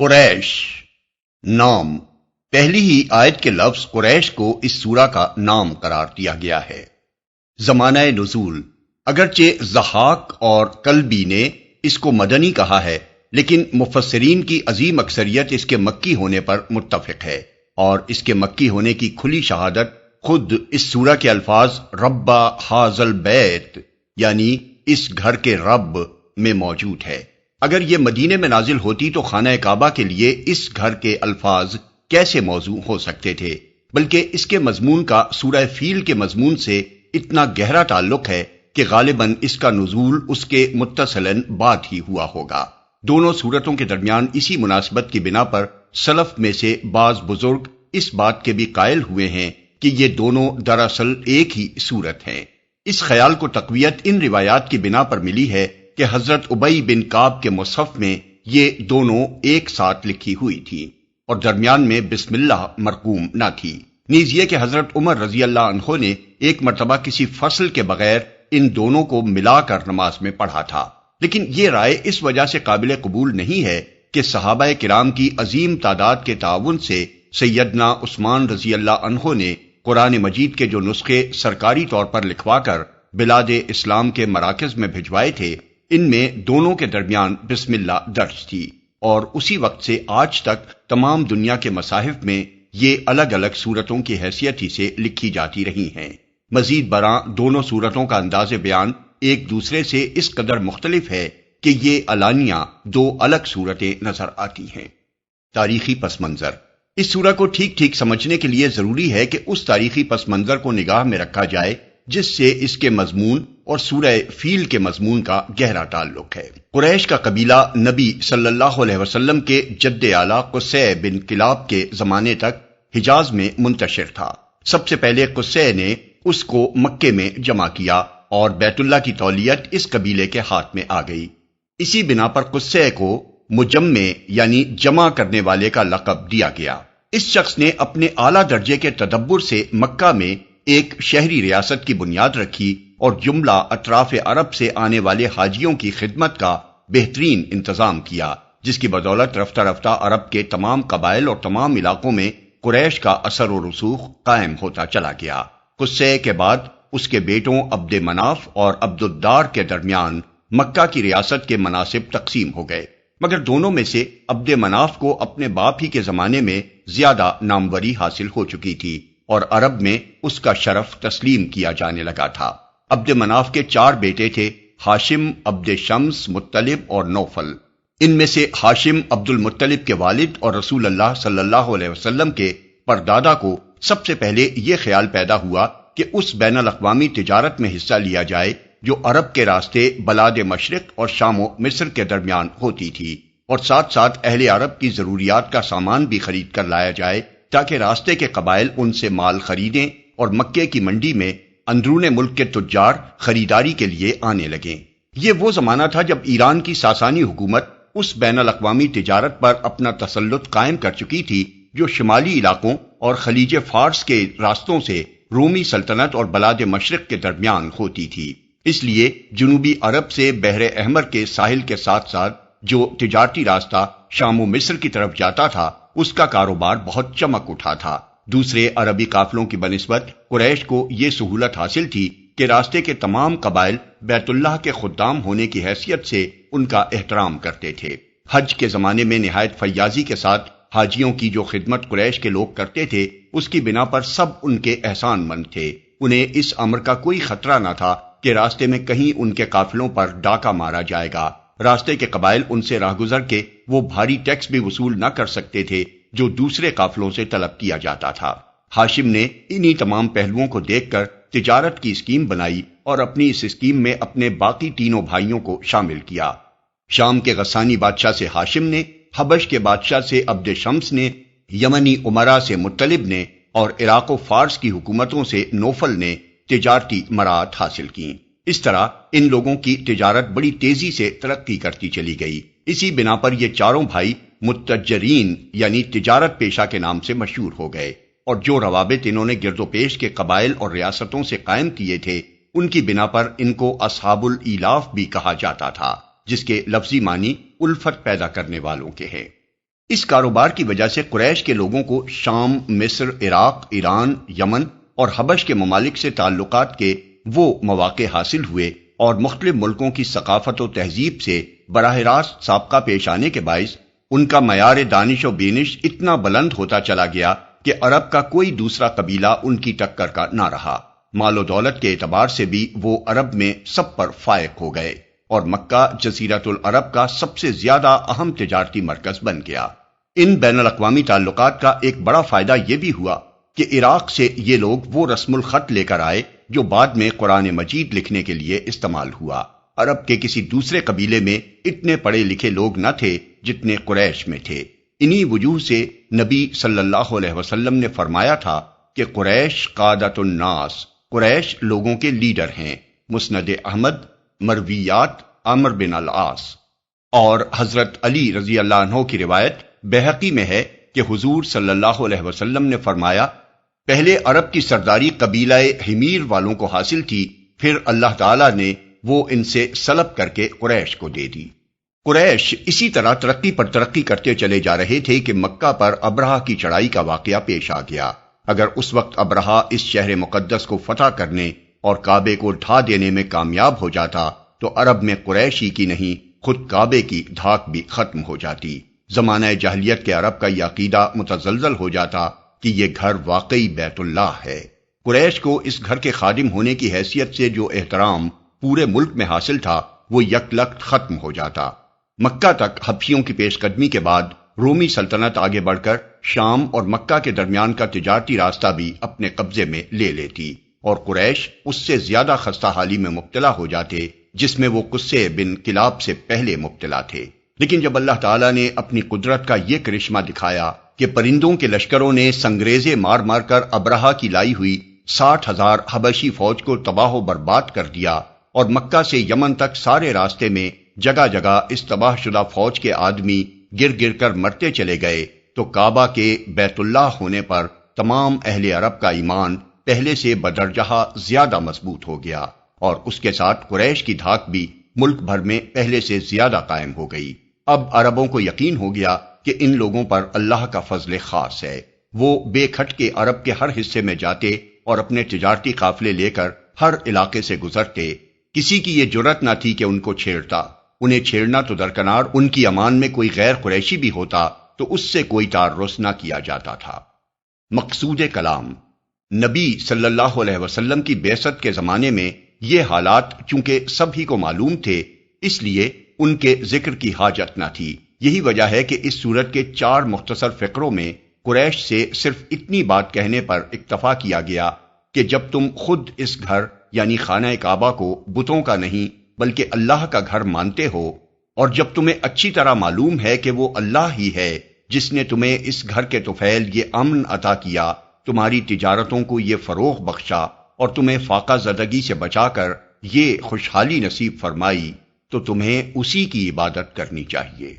قریش نام پہلی ہی آیت کے لفظ قریش کو اس سورہ کا نام قرار دیا گیا ہے۔ زمانہ نزول اگرچہ ضحاک اور کلبی نے اس کو مدنی کہا ہے، لیکن مفسرین کی عظیم اکثریت اس کے مکی ہونے پر متفق ہے، اور اس کے مکی ہونے کی کھلی شہادت خود اس سورہ کے الفاظ رب ھذا البیت یعنی اس گھر کے رب میں موجود ہے۔ اگر یہ مدینے میں نازل ہوتی تو خانہ کعبہ کے لیے اس گھر کے الفاظ کیسے موضوع ہو سکتے تھے؟ بلکہ اس کے مضمون کا سورہ فیل کے مضمون سے اتنا گہرا تعلق ہے کہ غالباً اس کا نزول اس کے متصلاً بعد ہی ہوا ہوگا۔ دونوں سورتوں کے درمیان اسی مناسبت کی بنا پر سلف میں سے بعض بزرگ اس بات کے بھی قائل ہوئے ہیں کہ یہ دونوں دراصل ایک ہی سورت ہیں۔ اس خیال کو تقویت ان روایات کی بنا پر ملی ہے کہ حضرت ابی بن کعب کے مصحف میں یہ دونوں ایک ساتھ لکھی ہوئی تھی اور درمیان میں بسم اللہ مرقوم نہ تھی۔ نیز یہ کہ حضرت عمر رضی اللہ عنہ نے ایک مرتبہ کسی فصل کے بغیر ان دونوں کو ملا کر نماز میں پڑھا تھا، لیکن یہ رائے اس وجہ سے قابل قبول نہیں ہے کہ صحابہ کرام کی عظیم تعداد کے تعاون سے سیدنا عثمان رضی اللہ عنہ نے قرآن مجید کے جو نسخے سرکاری طور پر لکھوا کر بلاد اسلام کے مراکز میں بھجوائے تھے، ان میں دونوں کے درمیان بسم اللہ درج تھی، اور اسی وقت سے آج تک تمام دنیا کے مصاحف میں یہ الگ الگ سورتوں کی حیثیت ہی سے لکھی جاتی رہی ہیں۔ مزید برآں دونوں سورتوں کا انداز بیان ایک دوسرے سے اس قدر مختلف ہے کہ یہ علانیہ دو الگ صورتیں نظر آتی ہیں۔ تاریخی پس منظر اس سورہ کو ٹھیک ٹھیک سمجھنے کے لیے ضروری ہے کہ اس تاریخی پس منظر کو نگاہ میں رکھا جائے جس سے اس کے مضمون اور سورہ فیل کے مضمون کا گہرا تعلق ہے۔ قریش کا قبیلہ نبی صلی اللہ علیہ وسلم کے جد اعلیٰ قصی بن کلاب کے زمانے تک حجاز میں منتشر تھا۔ سب سے پہلے قصی نے اس کو مکے میں جمع کیا اور بیت اللہ کی تولیت اس قبیلے کے ہاتھ میں آ گئی۔ اسی بنا پر قصی کو مجمع یعنی جمع کرنے والے کا لقب دیا گیا۔ اس شخص نے اپنے اعلیٰ درجے کے تدبر سے مکہ میں ایک شہری ریاست کی بنیاد رکھی اور جملہ اطراف عرب سے آنے والے حاجیوں کی خدمت کا بہترین انتظام کیا، جس کی بدولت رفتہ رفتہ عرب کے تمام قبائل اور تمام علاقوں میں قریش کا اثر و رسوخ قائم ہوتا چلا گیا۔ قصی کے بعد اس کے بیٹوں عبد مناف اور عبد الدار کے درمیان مکہ کی ریاست کے مناصب تقسیم ہو گئے، مگر دونوں میں سے عبد مناف کو اپنے باپ ہی کے زمانے میں زیادہ ناموری حاصل ہو چکی تھی اور عرب میں اس کا شرف تسلیم کیا جانے لگا تھا۔ عبد مناف کے 4 بیٹے تھے، ہاشم، عبد شمس، مطلب اور نوفل۔ ان میں سے ہاشم عبد المطلب کے والد اور رسول اللہ صلی اللہ علیہ وسلم کے پردادا کو سب سے پہلے یہ خیال پیدا ہوا کہ اس بین الاقوامی تجارت میں حصہ لیا جائے جو عرب کے راستے بلاد مشرق اور شام و مصر کے درمیان ہوتی تھی، اور ساتھ ساتھ اہل عرب کی ضروریات کا سامان بھی خرید کر لایا جائے تاکہ راستے کے قبائل ان سے مال خریدیں اور مکے کی منڈی میں اندرون ملک کے تجار خریداری کے لیے آنے لگیں۔ یہ وہ زمانہ تھا جب ایران کی ساسانی حکومت اس بین الاقوامی تجارت پر اپنا تسلط قائم کر چکی تھی جو شمالی علاقوں اور خلیج فارس کے راستوں سے رومی سلطنت اور بلاد مشرق کے درمیان ہوتی تھی۔ اس لیے جنوبی عرب سے بحر احمر کے ساحل کے ساتھ ساتھ جو تجارتی راستہ شام و مصر کی طرف جاتا تھا اس کا کاروبار بہت چمک اٹھا تھا۔ دوسرے عربی قافلوں کی بنسبت قریش کو یہ سہولت حاصل تھی کہ راستے کے تمام قبائل بیت اللہ کے خدام ہونے کی حیثیت سے ان کا احترام کرتے تھے۔ حج کے زمانے میں نہایت فیاضی کے ساتھ حاجیوں کی جو خدمت قریش کے لوگ کرتے تھے اس کی بنا پر سب ان کے احسان مند تھے۔ انہیں اس امر کا کوئی خطرہ نہ تھا کہ راستے میں کہیں ان کے قافلوں پر ڈاکہ مارا جائے گا۔ راستے کے قبائل ان سے راہگزر کے وہ بھاری ٹیکس بھی وصول نہ کر سکتے تھے جو دوسرے قافلوں سے طلب کیا جاتا تھا۔ ہاشم نے انہی تمام پہلوؤں کو دیکھ کر تجارت کی اسکیم بنائی اور اپنی اس اسکیم میں اپنے باقی تینوں بھائیوں کو شامل کیا۔ شام کے غسانی بادشاہ سے ہاشم نے، حبش کے بادشاہ سے عبد شمس نے، یمنی امراء سے مطلب نے اور عراق و فارس کی حکومتوں سے نوفل نے تجارتی مراعات حاصل کی۔ اس طرح ان لوگوں کی تجارت بڑی تیزی سے ترقی کرتی چلی گئی۔ اسی بنا پر یہ چاروں بھائی متجرین یعنی تجارت پیشہ کے نام سے مشہور ہو گئے، اور جو روابط انہوں نے گرد و پیش کے قبائل اور ریاستوں سے قائم کیے تھے ان کی بنا پر ان کو اصحاب الایلاف بھی کہا جاتا تھا، جس کے لفظی معنی الفت پیدا کرنے والوں کے ہیں۔ اس کاروبار کی وجہ سے قریش کے لوگوں کو شام، مصر، عراق، ایران، یمن اور حبش کے ممالک سے تعلقات کے وہ مواقع حاصل ہوئے اور مختلف ملکوں کی ثقافت و تہذیب سے براہ راست سابقہ پیش آنے کے باعث ان کا معیار دانش و بینش اتنا بلند ہوتا چلا گیا کہ عرب کا کوئی دوسرا قبیلہ ان کی ٹکر کا نہ رہا۔ مال و دولت کے اعتبار سے بھی وہ عرب میں سب پر فائق ہو گئے اور مکہ جزیرۃ العرب کا سب سے زیادہ اہم تجارتی مرکز بن گیا۔ ان بین الاقوامی تعلقات کا ایک بڑا فائدہ یہ بھی ہوا کہ عراق سے یہ لوگ وہ رسم الخط لے کر آئے جو بعد میں قرآن مجید لکھنے کے لیے استعمال ہوا۔ عرب کے کسی دوسرے قبیلے میں اتنے پڑھے لکھے لوگ نہ تھے جتنے قریش میں تھے۔ انہی وجوہ سے نبی صلی اللہ علیہ وسلم نے فرمایا تھا کہ قریش قادۃ الناس، قریش لوگوں کے لیڈر ہیں۔ مسند احمد، مرویات عمرو بن العاص۔ اور حضرت علی رضی اللہ عنہ کی روایت بہقی میں ہے کہ حضور صلی اللہ علیہ وسلم نے فرمایا، پہلے عرب کی سرداری قبیلہ حمیر والوں کو حاصل تھی، پھر اللہ تعالیٰ نے وہ ان سے سلب کر کے قریش کو دے دی۔ قریش اسی طرح ترقی پر ترقی کرتے چلے جا رہے تھے کہ مکہ پر ابرہہ کی چڑھائی کا واقعہ پیش آ گیا۔ اگر اس وقت ابرہہ اس شہر مقدس کو فتح کرنے اور کعبے کو ڈھا دینے میں کامیاب ہو جاتا تو عرب میں قریش ہی کی نہیں، خود کعبے کی دھاک بھی ختم ہو جاتی۔ زمانہ جاہلیت کے عرب کا یہ عقیدہ متزلزل ہو جاتا کہ یہ گھر واقعی بیت اللہ ہے۔ قریش کو اس گھر کے خادم ہونے کی حیثیت سے جو احترام پورے ملک میں حاصل تھا وہ یکلخت ختم ہو جاتا۔ مکہ تک حبشیوں کی پیش قدمی کے بعد رومی سلطنت آگے بڑھ کر شام اور مکہ کے درمیان کا تجارتی راستہ بھی اپنے قبضے میں لے لیتی اور قریش اس سے زیادہ خستہ حالی میں مبتلا ہو جاتے جس میں وہ قصے بن کلاب سے پہلے مبتلا تھے۔ لیکن جب اللہ تعالیٰ نے اپنی قدرت کا یہ کرشمہ دکھایا کہ پرندوں کے لشکروں نے سنگریزے مار مار کر ابرہہ کی لائی ہوئی 60,000 حبشی فوج کو تباہ و برباد کر دیا اور مکہ سے یمن تک سارے راستے میں جگہ جگہ اس تباہ شدہ فوج کے آدمی گر گر کر مرتے چلے گئے، تو کعبہ کے بیت اللہ ہونے پر تمام اہل عرب کا ایمان پہلے سے بدرجہ زیادہ مضبوط ہو گیا اور اس کے ساتھ قریش کی دھاک بھی ملک بھر میں پہلے سے زیادہ قائم ہو گئی۔ اب عربوں کو یقین ہو گیا کہ ان لوگوں پر اللہ کا فضل خاص ہے۔ وہ بے کھٹ کے عرب کے ہر حصے میں جاتے اور اپنے تجارتی قافلے لے کر ہر علاقے سے گزرتے۔ کسی کی یہ جرت نہ تھی کہ ان کو چھیڑتا۔ انہیں چھیڑنا تو درکنار، ان کی امان میں کوئی غیر قریشی بھی ہوتا تو اس سے کوئی تعرض نہ کیا جاتا تھا۔ مقصود کلام، نبی صلی اللہ علیہ وسلم کی بعثت کے زمانے میں یہ حالات چونکہ سب ہی کو معلوم تھے، اس لیے ان کے ذکر کی حاجت نہ تھی۔ یہی وجہ ہے کہ اس سورت کے 4 مختصر فقروں میں قریش سے صرف اتنی بات کہنے پر اکتفا کیا گیا کہ جب تم خود اس گھر یعنی خانہ کعبہ کو بتوں کا نہیں بلکہ اللہ کا گھر مانتے ہو، اور جب تمہیں اچھی طرح معلوم ہے کہ وہ اللہ ہی ہے جس نے تمہیں اس گھر کے طفیل یہ امن عطا کیا، تمہاری تجارتوں کو یہ فروغ بخشا اور تمہیں فاقہ زدگی سے بچا کر یہ خوشحالی نصیب فرمائی، تو تمہیں اسی کی عبادت کرنی چاہیے۔